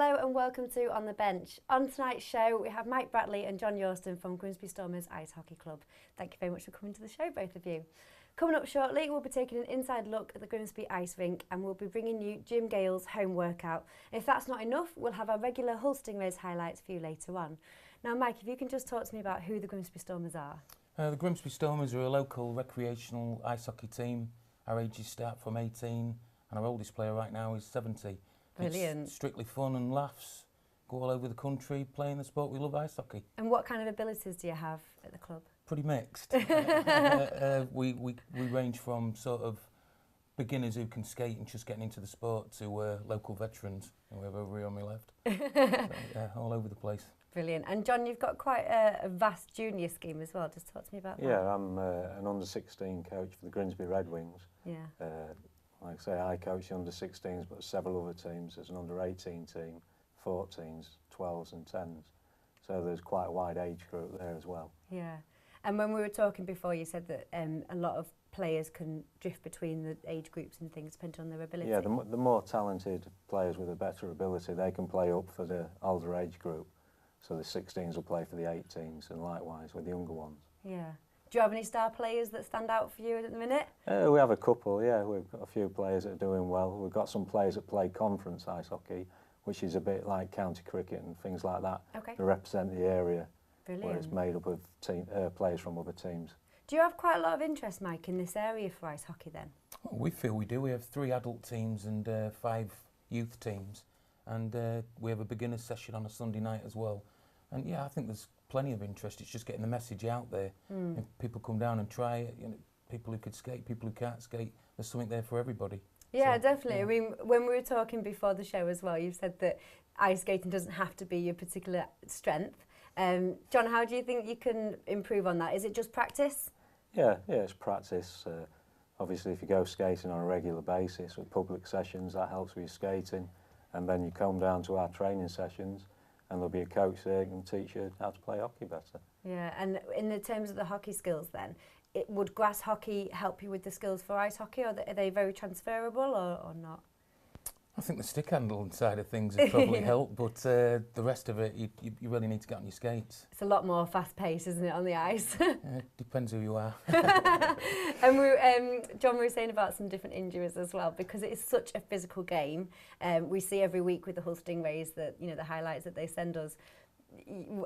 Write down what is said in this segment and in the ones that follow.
Hello and welcome to On the Bench. On tonight's show we have Mike Bradley and John Yorston from Grimsby Stormers Ice Hockey Club. Thank you very much for coming to the show, both of you. Coming up shortly we'll be taking an inside look at the Grimsby ice rink and we'll be bringing you Jim Gale's home workout. If that's not enough, we'll have our regular Hull Stingrays highlights for you later on. Now Mike, if you can just talk to me about who the Grimsby Stormers are. The Grimsby Stormers are a local recreational ice hockey team. Our ages start from 18 and our oldest player right now is 70. Brilliant. It's strictly fun and laughs. Go all over the country playing the sport. We love ice hockey. And what kind of abilities do you have at the club? Pretty mixed. We range from sort of beginners who can skate and just getting into the sport to local veterans, who we have over here on my left. So, yeah, all over the place. Brilliant. And John, you've got quite a vast junior scheme as well. Just talk to me about that. Yeah, I'm an under-16 coach for the Grimsby Red Wings. Yeah. Like I say, I coach the under-16s, but several other teams. There's an under-18 team, 14s, 12s and 10s. So there's quite a wide age group there as well. Yeah. And when we were talking before, you said that a lot of players can drift between the age groups and things depending on their ability. Yeah, the more talented players with a better ability, they can play up for the older age group. So the 16s will play for the 18s and likewise with the younger ones. Yeah. Do you have any star players that stand out for you at the minute? We have a couple, yeah. We've got a few players that are doing well. We've got some players that play conference ice hockey, which is a bit like county cricket and things like that, okay, to represent the area. Brilliant. Where it's made up of players from other teams. Do you have quite a lot of interest, Mike, in this area for ice hockey then? Oh, we feel we do. We have 3 adult teams and 5 youth teams, and we have a beginner's session on a Sunday night as well. And yeah, I think there's plenty of interest. It's just getting the message out there. If people come down and try it, you know, people who could skate, people who can't skate, there's something there for everybody. Yeah, so, definitely. Yeah. I mean, when we were talking before the show as well, you said that ice skating doesn't have to be your particular strength. John, how do you think you can improve on that? Is it just practice? Yeah, it's practice. Obviously, if you go skating on a regular basis with public sessions, that helps with your skating. And then you come down to our training sessions, and there'll be a coach there who can teach you how to play hockey better. Yeah, and in the terms of the hockey skills then, would grass hockey help you with the skills for ice hockey, or are they very transferable or not? I think the stick handle side of things would probably help, but the rest of it, you really need to get on your skates. It's a lot more fast-paced, isn't it, on the ice? Depends who you are. And John, we were saying about some different injuries as well, because it is such a physical game. We see every week with the Hull Stingrays that, you know, the highlights that they send us.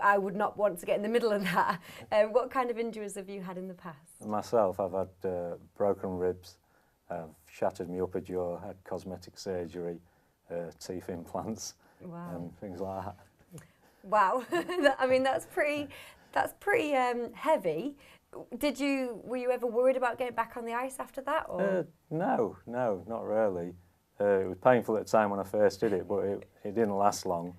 I would not want to get in the middle of that. What kind of injuries have you had in the past? Myself, I've had broken ribs. I've shattered my upper jaw, had cosmetic surgery, teeth implants, wow, and things like that. Wow, I mean that's pretty heavy. Were you ever worried about getting back on the ice after that? Or? No, not really. It was painful at the time when I first did it, but it didn't last long.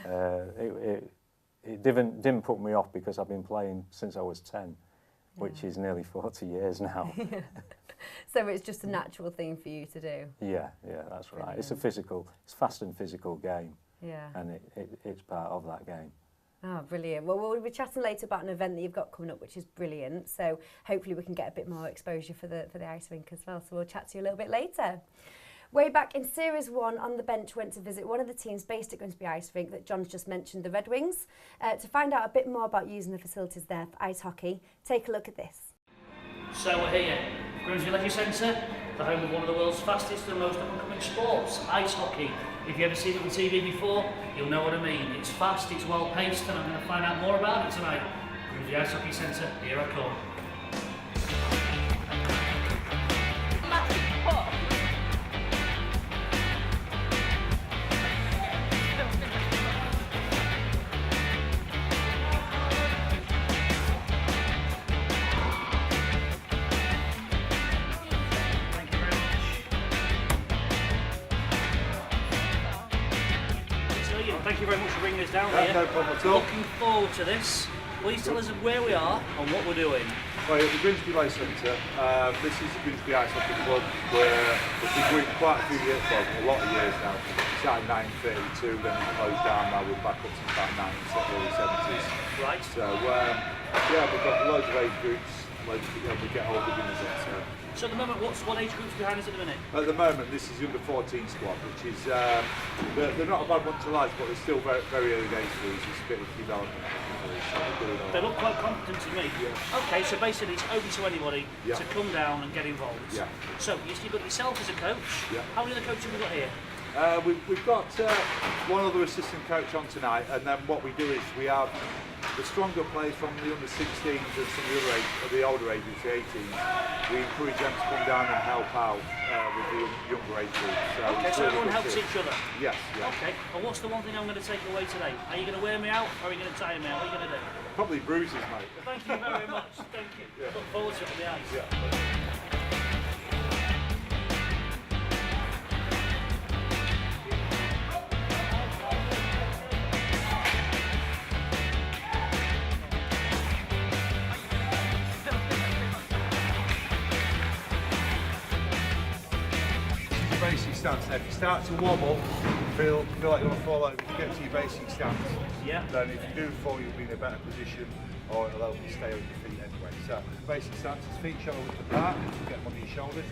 It didn't put me off because I've been playing since I was 10, which is nearly 40 years now. Yeah. So it's just a natural thing for you to do? Yeah, that's right. Brilliant. It's fast and physical game. Yeah. And it's part of that game. Oh, brilliant. Well, we'll be chatting later about an event that you've got coming up, which is brilliant. So hopefully we can get a bit more exposure for the ice rink as well. So we'll chat to you a little bit later. Way back in Series 1, On the Bench went to visit one of the teams based at Grimsby Ice Rink that John's just mentioned, the Red Wings. To find out a bit more about using the facilities there for ice hockey, take a look at this. So we're here, Grimsby Leisure Centre, the home of one of the world's fastest and most up-and-coming sports, ice hockey. If you've ever seen it on TV before, you'll know what I mean. It's fast, it's well-paced, and I'm going to find out more about it tonight. Grimsby Ice Hockey Centre, here I come. Thank you very much for bringing us down here. No problem at all. Looking forward to this. Please tell us where we are and what we're doing. Well, at the Grimsby Blaze Centre, this is the Grimsby Ice Hockey Club, where we've been doing quite a few years, well, a lot of years now. It started in 1932, then it closed down, now we're back up to about early 70s. Right. So, yeah, we've got loads of age groups, when we get all beginners in. So at the moment, what age groups behind us at the minute? At the moment, this is under 14 squad, which is they're not a bad bunch of lads, but they're still very, very early days for us. It's a bit of development. They look quite competent to me. Yeah. Okay, so basically it's open to anybody Yeah. to come down and get involved. Yeah. So you've got yourself as a coach. Yeah. How many other coaches have we got here? We've got one other assistant coach on tonight, and then what we do is we have the stronger players from the under 16s and some of the other the older ages, the 18s. We encourage them to come down and help out with the younger age groups. Okay, so everyone helps each other? Yes, yeah. Okay, and what's the one thing I'm going to take away today? Are you going to wear me out or are you going to tire me out? What are you going to do? Probably bruises, mate. Thank you very much, thank you. Yeah. Look forward to it on the ice. Yeah. Basic stance. Now, if you start to wobble, feel like you want to fall over, you get to your basic stance. Yeah. Then if you do fall, you'll be in a better position, or it'll help you stay on your feet anyway. So basic stance is feet shoulder width apart, get them on your shoulders,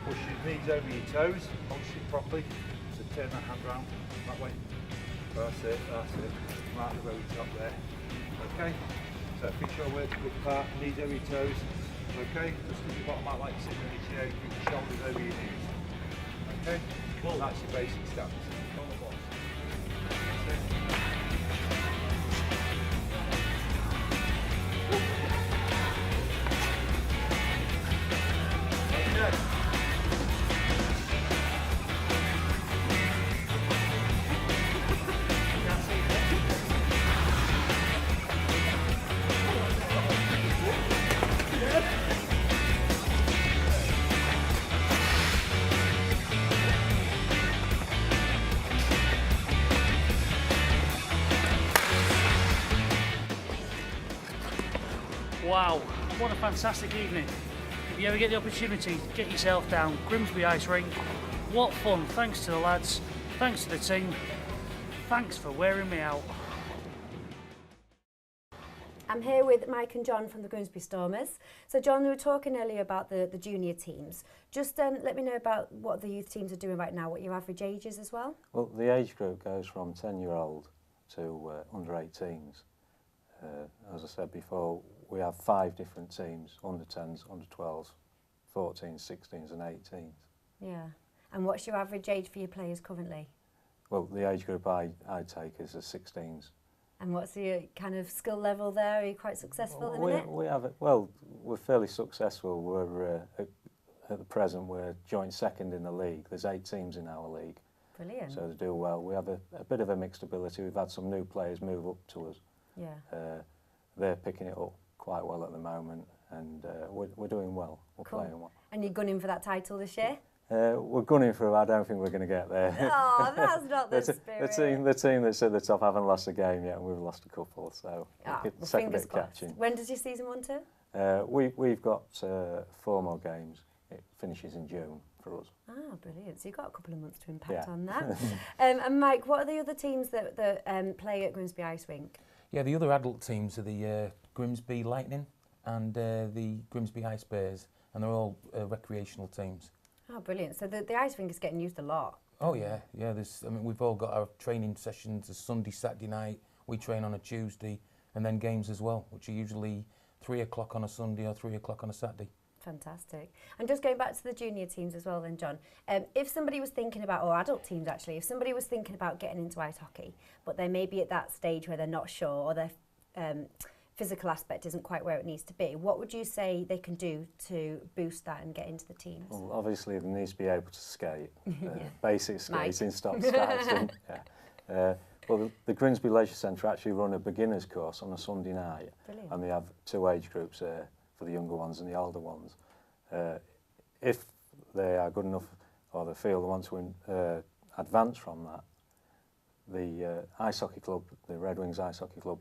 push your knees over your toes, hold your sit properly, so turn that hand round that way. That's it, that's it. Mark the very top there. Okay, so feet shoulder width apart, knees over your toes. Okay, just keep your bottom out like you're sitting in your chair, keep your shoulders over your knees. Okay, cool. That's your basic stance. Wow, what a fantastic evening. If you ever get the opportunity, get yourself down. Grimsby Ice Rink. What fun. Thanks to the lads. Thanks to the team. Thanks for wearing me out. I'm here with Mike and John from the Grimsby Stormers. So John, we were talking earlier about the junior teams. Just let me know about what the youth teams are doing right now, what your average age is as well. Well, the age group goes from 10-year-old to under 18s. As I said before, we have 5 different teams, under 10s, under 12s, 14s, 16s and 18s. Yeah. And what's your average age for your players currently? Well, the age group I take is the 16s. And what's your kind of skill level there? Are you quite successful at the minute? We have, well, we're fairly successful. We're at the present, we're joint second in the league. There's 8 teams in our league. Brilliant. So they do well. We have a bit of a mixed ability. We've had some new players move up to us. Yeah. They're picking it up quite well at the moment, and we're doing well. We're Cool. playing well. And you're gunning for that title this year? We're gunning for it. I don't think we're going to get there. Oh, that's not the spirit. The team that's at the top haven't lost a game yet, and we've lost a couple, so well, second fingers bit crossed. catching. When does your season want to? We've got 4 more games. It finishes in June for us. Ah, brilliant. So you've got a couple of months to impact Yeah. on that. And Mike, what are the other teams that play at Grimsby Ice Rink? Yeah, the other adult teams are the Grimsby Lightning and the Grimsby Ice Bears, and they're all recreational teams. Oh, brilliant. So the ice rink is getting used a lot. Oh yeah, yeah. We've all got our training sessions. A Sunday, Saturday night. We train on a Tuesday, and then games as well, which are usually 3 o'clock on a Sunday or 3 o'clock on a Saturday. Fantastic. And just going back to the junior teams as well then, John, if somebody was thinking about, or adult teams actually, if somebody was thinking about getting into ice hockey, but they may be at that stage where they're not sure, or their physical aspect isn't quite where it needs to be, what would you say they can do to boost that and get into the teams? Well, obviously, they need to be able to skate. Yeah. Basic skating, stop starting. Yeah. Well, the Grimsby Leisure Centre actually run a beginners course on a Sunday night. Brilliant. And they have 2 age groups there for the younger ones and the older ones. If they are good enough, or they feel they want to advance from that, the ice hockey club, the Red Wings Ice Hockey Club,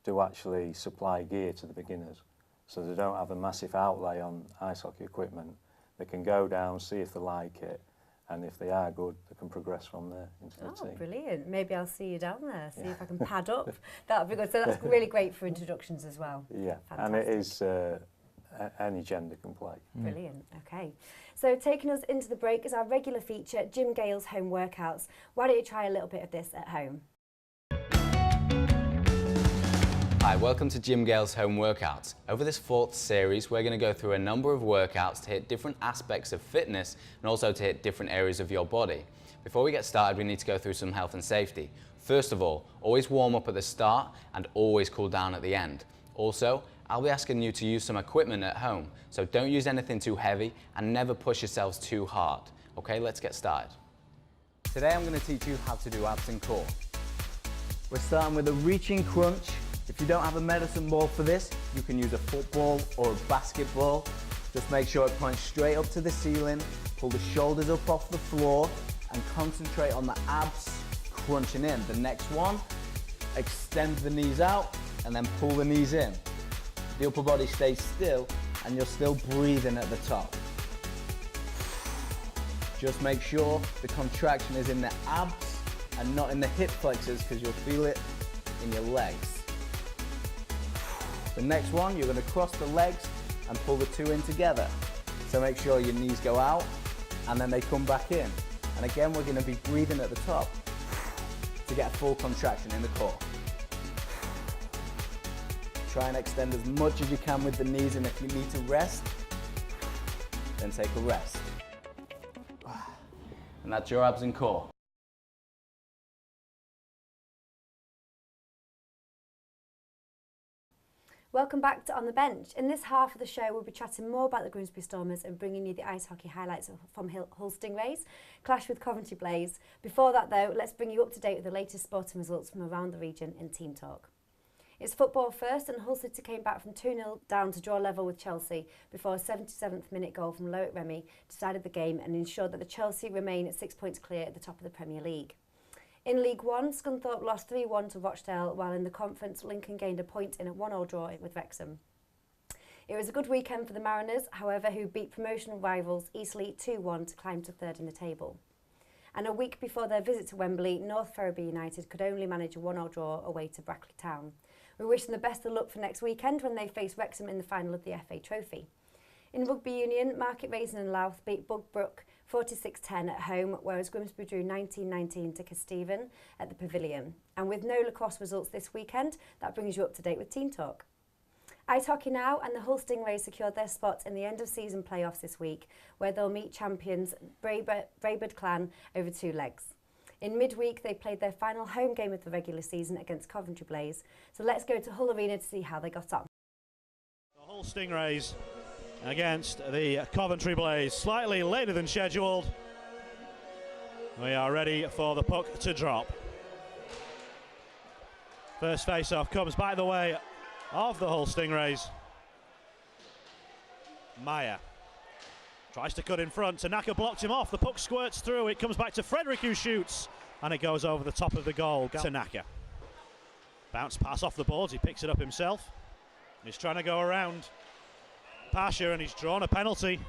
do actually supply gear to the beginners, so they don't have a massive outlay on ice hockey equipment. They can go down, see if they like it, and if they are good, they can progress from there into the team. Oh, brilliant. Maybe I'll see you down there, see if I can pad up. That would be good. So that's really great for introductions as well. Yeah, Fantastic. and it is any gender can play. Brilliant, okay. So taking us into the break is our regular feature, Jim Gale's home workouts. Why don't you try a little bit of this at home? Hi, welcome to Jim Gale's home workouts. Over this 4th series, we're going to go through a number of workouts to hit different aspects of fitness and also to hit different areas of your body. Before we get started, we need to go through some health and safety. First of all, always warm up at the start and always cool down at the end. Also, I'll be asking you to use some equipment at home, so don't use anything too heavy and never push yourselves too hard. Okay, let's get started. Today I'm going to teach you how to do abs and core. We're starting with a reaching crunch. If you don't have a medicine ball for this, you can use a football or a basketball. Just make sure it points straight up to the ceiling, pull the shoulders up off the floor and concentrate on the abs crunching in. The next one, extend the knees out and then pull the knees in. The upper body stays still and you're still breathing at the top. Just make sure the contraction is in the abs and not in the hip flexors because you'll feel it in your legs. The next one, you're going to cross the legs and pull the two in together. So make sure your knees go out and then they come back in. And again, we're going to be breathing at the top to get a full contraction in the core. Try and extend as much as you can with the knees, and if you need to rest, then take a rest. And that's your abs and core. Welcome back to On the Bench. In this half of the show, we'll be chatting more about the Grimsby Stormers and bringing you the ice hockey highlights from Hull Stingrays, clash with Coventry Blaze. Before that though, let's bring you up to date with the latest sporting results from around the region in Team Talk. It's football first, and Hull City came back from 2-0 down to draw level with Chelsea before a 77th minute goal from Loic Remy decided the game and ensured that the Chelsea remain at 6 points clear at the top of the Premier League. In League One, Scunthorpe lost 3-1 to Rochdale, while in the conference, Lincoln gained a point in a 1-1 draw with Wrexham. It was a good weekend for the Mariners, however, who beat promotional rivals Eastleigh 2-1 to climb to 3rd in the table. And a week before their visit to Wembley, North Ferriby United could only manage a 1-1 draw away to Brackley Town. We wish them the best of luck for next weekend when they face Wrexham in the final of the FA Trophy. In Rugby Union, Market Raisin and Louth beat Bugbrook 46-10 at home, whereas Grimsby drew 19-19 to Kesteven at the Pavilion. And with no lacrosse results this weekend, that brings you up to date with Team Talk. Ice hockey now, and the Hull Stingrays secured their spot in the end-of-season playoffs this week, where they'll meet champions Braybird Clan over 2 legs. In midweek, they played their final home game of the regular season against Coventry Blaze. So let's go to Hull Arena to see how they got on. The Hull Stingrays against the Coventry Blaze, slightly later than scheduled. We are ready for the puck to drop. First face-off comes by the way of the Hull Stingrays. Meyer tries to cut in front. Tanaka blocked him off. The puck squirts through. It comes back to Frederick, who shoots, and it goes over the top of the goal. Tanaka. Bounce pass off the boards. He picks it up himself. He's trying to go around Pasha, and he's drawn a penalty.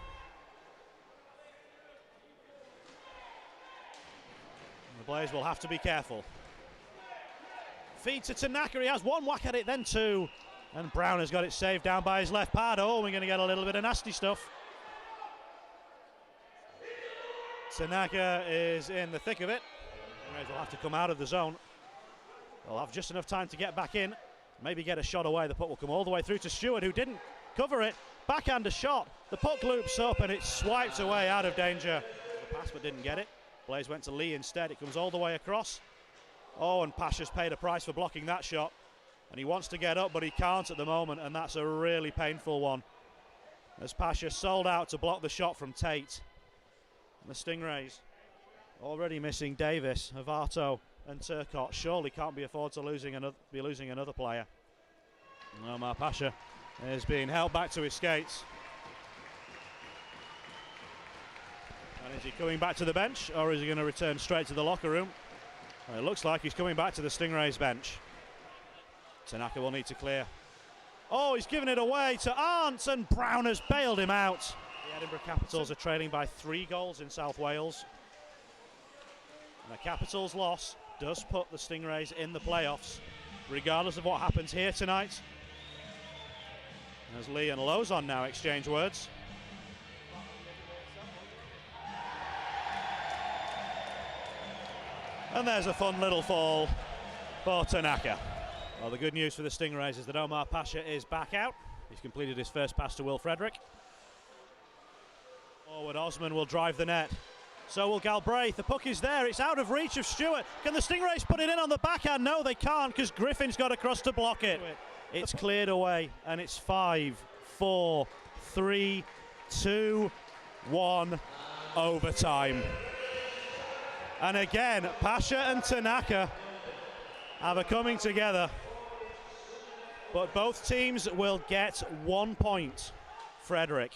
The Blaze will have to be careful. Feed to Tanaka. He has one whack at it, then two. And Brown has got it saved down by his left pad. Oh, we're going to get a little bit of nasty stuff. Tanaka is in the thick of it. They'll have to come out of the zone. They'll have just enough time to get back in, maybe get a shot away. The puck will come all the way through to Stewart, who didn't cover it. Backhand a shot. The puck loops up and it's swiped away out of danger. The pass but didn't get it. Blaze went to Lee instead. It comes all the way across. Oh, and Pasha's paid a price for blocking that shot. And he wants to get up, but he can't at the moment, and that's a really painful one. As Pasha sold out to block the shot from Tate. The Stingrays already missing Davis, Avato and Turcott. Surely can't be afford to be losing another player. Omar Pasha is being held back to his skates. And is he coming back to the bench, or is he going to return straight to the locker room? Well, it looks like he's coming back to the Stingrays bench. Tanaka will need to clear. Oh, he's given it away to Arndt, and Brown has bailed him out. The Edinburgh Capitals are trailing by 3 goals in South Wales. And the Capitals' loss does put the Stingrays in the playoffs, regardless of what happens here tonight. As Lee and Lozon now exchange words. And there's a fun little fall for Tanaka. Well, the good news for the Stingrays is that Omar Pasha is back out. He's completed his first pass to Will Frederick. Forward, Osman will drive the net. So will Galbraith. The puck is there. It's out of reach of Stewart. Can the Stingrays put it in on the backhand? No, they can't, because Griffin's got across to block it. It's cleared away, and it's 5, 4, 3, 2, 1, overtime. And again, Pasha and Tanaka are coming together. But both teams will get 1 point. Frederick.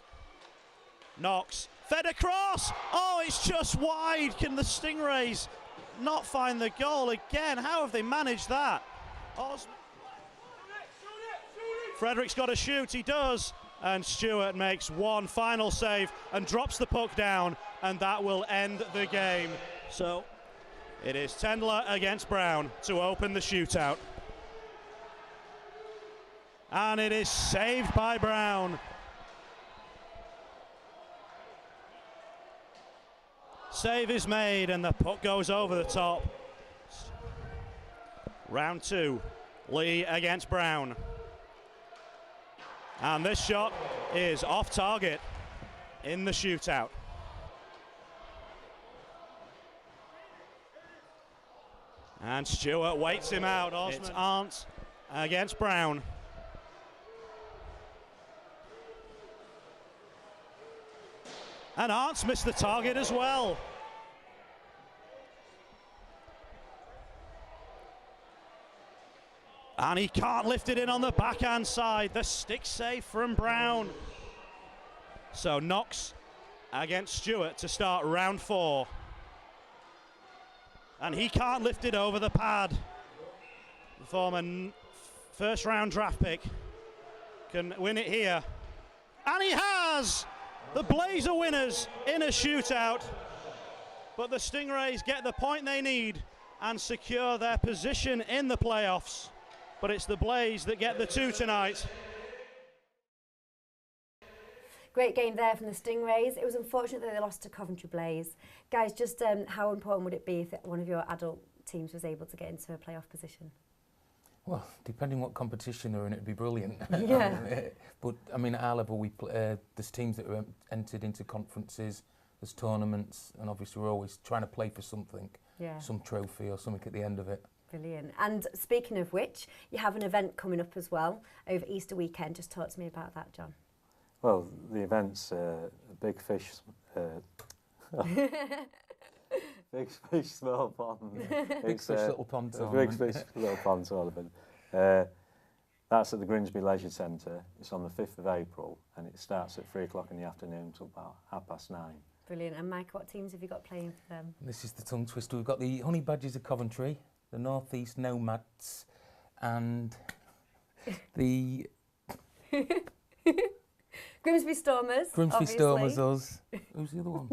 Knox. Fed across. Oh, it's just wide. Can the Stingrays not find the goal again? How have they managed that? Frederick's got to shoot. He does. And Stewart makes one final save and drops the puck down. And that will end the game. So it is Tendler against Brown to open the shootout. And it is saved by Brown. Save is made and the puck goes over the top. Round 2, Lee against Brown. And this shot is off target in the shootout. And Stewart waits him out. Osman. It's Arndt against Brown. And Arndt's missed the target as well. And he can't lift it in on the backhand side. The stick save from Brown. So Knox against Stewart to start round 4. And he can't lift it over the pad. The former first round draft pick can win it here. And he has! The Blaze are winners in a shootout. But the Stingrays get the point they need and secure their position in the playoffs. But it's the Blaze that get the 2 tonight. Great game there from the Stingrays. It was unfortunate that they lost to Coventry Blaze. Guys, just how important would it be if one of your adult teams was able to get into a playoff position? Well, depending what competition they're in, it'd be brilliant. Yeah. But I mean, at our level, there's teams that are entered into conferences, there's tournaments, and obviously we're always trying to play for something, some trophy or something at the end of it. Brilliant. And speaking of which, you have an event coming up as well over Easter weekend. Just talk to me about that, John. Well, the event's Big Fish, Big Fish, Small Pond. Big Fish, Little Pond Big tournament. Fish, Little Pond tournament. That's at the Grimsby Leisure Centre. It's on the 5th of April and it starts at 3 o'clock in the afternoon till about 9:30. Brilliant. And Mike, what teams have you got playing for them? This is the tongue twister. We've got the Honey Badgers of Coventry, the North East Nomads, and the Grimsby Stormers. Grimsby obviously. Stormers, us. Who's the other one?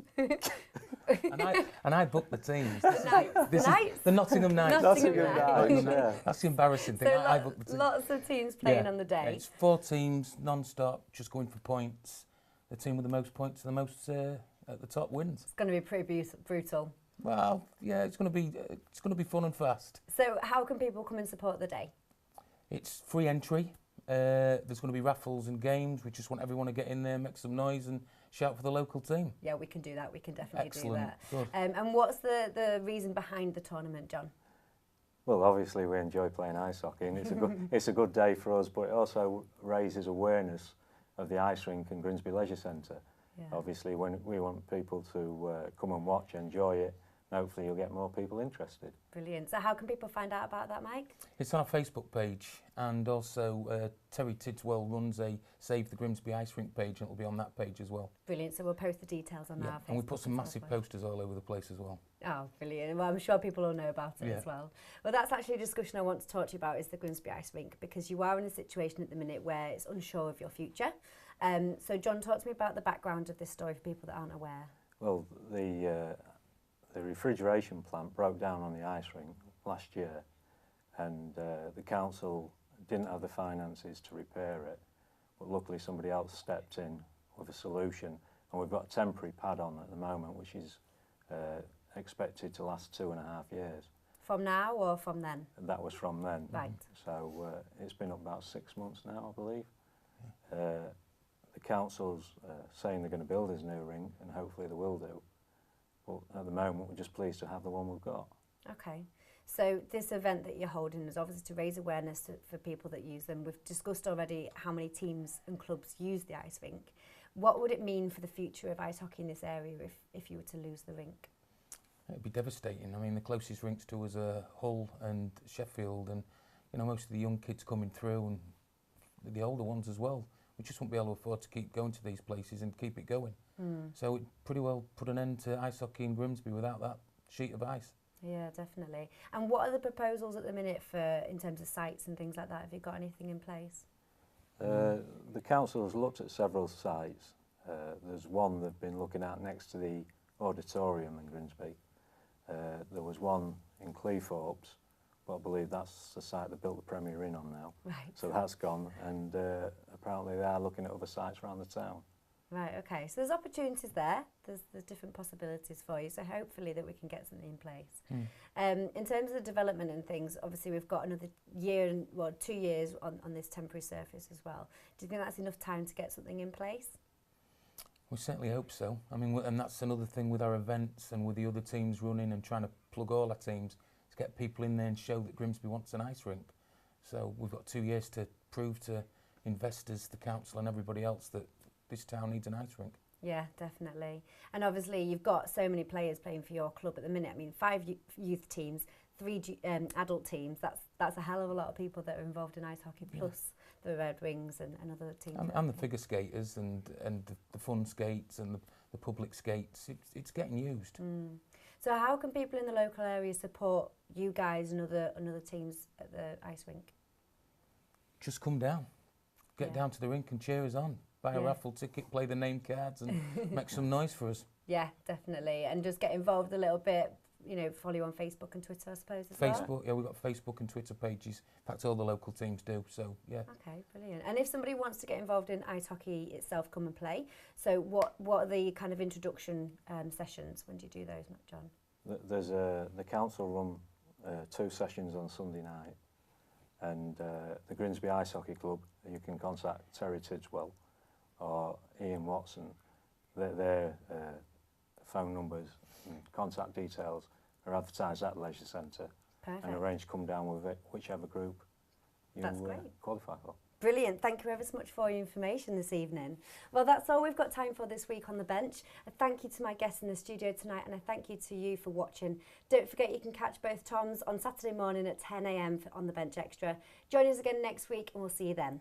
and I booked the teams. The Nottingham Knights. Nottingham Knights. Yeah. That's the embarrassing thing. So I booked the teams. lots of teams playing on the day. Yeah, it's 4 teams, non-stop, just going for points. The team with the most points, the most at the top wins. It's going to be pretty brutal. Well, yeah, it's going to be fun and fast. So how can people come and support the day? It's free entry. There's going to be raffles and games. We just want everyone to get in there, make some noise and shout for the local team. Yeah, we can do that. We can definitely Excellent. do that. Good. And what's the reason behind the tournament, John? Well, obviously we enjoy playing ice hockey and it's a good day for us, but it also raises awareness of the ice rink and Grimsby Leisure Centre. Yeah. Obviously, when we want people to come and watch, enjoy it, and hopefully you'll get more people interested. Brilliant. So how can people find out about that, Mike? It's on our Facebook page, and also Terry Tidswell runs a Save the Grimsby Ice Rink page, and it'll be on that page as well. Brilliant. So we'll post the details on our Facebook. And we put some as massive well. posters all over the place as well. Oh, brilliant. Well, I'm sure people will know about it as well. Well, that's actually a discussion I want to talk to you about, is the Grimsby Ice Rink, because you are in a situation at the minute where it's unsure of your future. So, John, talk to me about the background of this story for people that aren't aware. Well, the refrigeration plant broke down on the ice rink last year, and the council didn't have the finances to repair it. but luckily somebody else stepped in with a solution, and we've got a temporary pad on at the moment, which is expected to last 2.5 years. From now or from then? That was from then. Right. So it's been up about 6 months now, I believe. The council's saying they're going to build us a new rink, and hopefully they will do. But at the moment, we're just pleased to have the one we've got. Okay. So this event that you're holding is obviously to raise awareness for people that use them. We've discussed already how many teams and clubs use the ice rink. What would it mean for the future of ice hockey in this area if you were to lose the rink? It'd be devastating. I mean, the closest rinks to us are Hull and Sheffield, and you know, most of the young kids coming through, and the older ones as well. We just won't be able to afford to keep going to these places and keep it going. So it pretty well put an end to ice hockey in Grimsby without that sheet of ice. Yeah, definitely. And what are the proposals at the minute for in terms of sites and things like that? Have you got anything in place? The council has looked at several sites. There's one they've been looking at next to the auditorium in Grimsby. There was one in Cleethorpes, but I believe that's the site they built the Premier Inn on now. Right. So that's gone, and apparently they are looking at other sites around the town. Right, okay. So there's opportunities there. There's different possibilities for you. So hopefully that we can get something in place. In terms of the development and things, obviously we've got another year, and 2 years on this temporary surface as well. Do you think that's enough time to get something in place? We certainly hope so. I mean, and that's another thing with our events and with the other teams running and trying to plug all our teams to get people in there and show that Grimsby wants an ice rink. So we've got 2 years to prove to investors, the council and everybody else that this town needs an ice rink. Yeah, definitely. And obviously you've got so many players playing for your club at the minute. I mean, 5 youth teams, 3 adult teams. That's a hell of a lot of people that are involved in ice hockey, plus the Red Wings and other teams. And the figure skaters and the fun skates and the public skates. It's getting used. So how can people in the local area support you guys and other teams at the ice rink? Just come down. Get down to the rink and cheer us on. Buy a raffle ticket, play the name cards and make some noise for us. Yeah, definitely. And just get involved a little bit, you know, follow you on Facebook and Twitter, I suppose, as well. Facebook, yeah, we've got Facebook and Twitter pages. In fact, all the local teams do, so yeah. Okay, brilliant. And if somebody wants to get involved in ice hockey itself, come and play. So what are the kind of introduction sessions? When do you do those, John? There's the council run 2 sessions on Sunday night, and the Grimsby Ice Hockey Club, you can contact Terry Tidgwell or Ian Watson. Their phone numbers and contact details are advertised at the Leisure Centre. Perfect. And arrange to come down with it, whichever group you qualify for. Brilliant. Thank you ever so much for your information this evening. Well, that's all we've got time for this week on The Bench. A thank you to my guests in the studio tonight, and a thank you to you for watching. Don't forget you can catch both Toms on Saturday morning at 10 AM on The Bench Extra. Join us again next week and we'll see you then.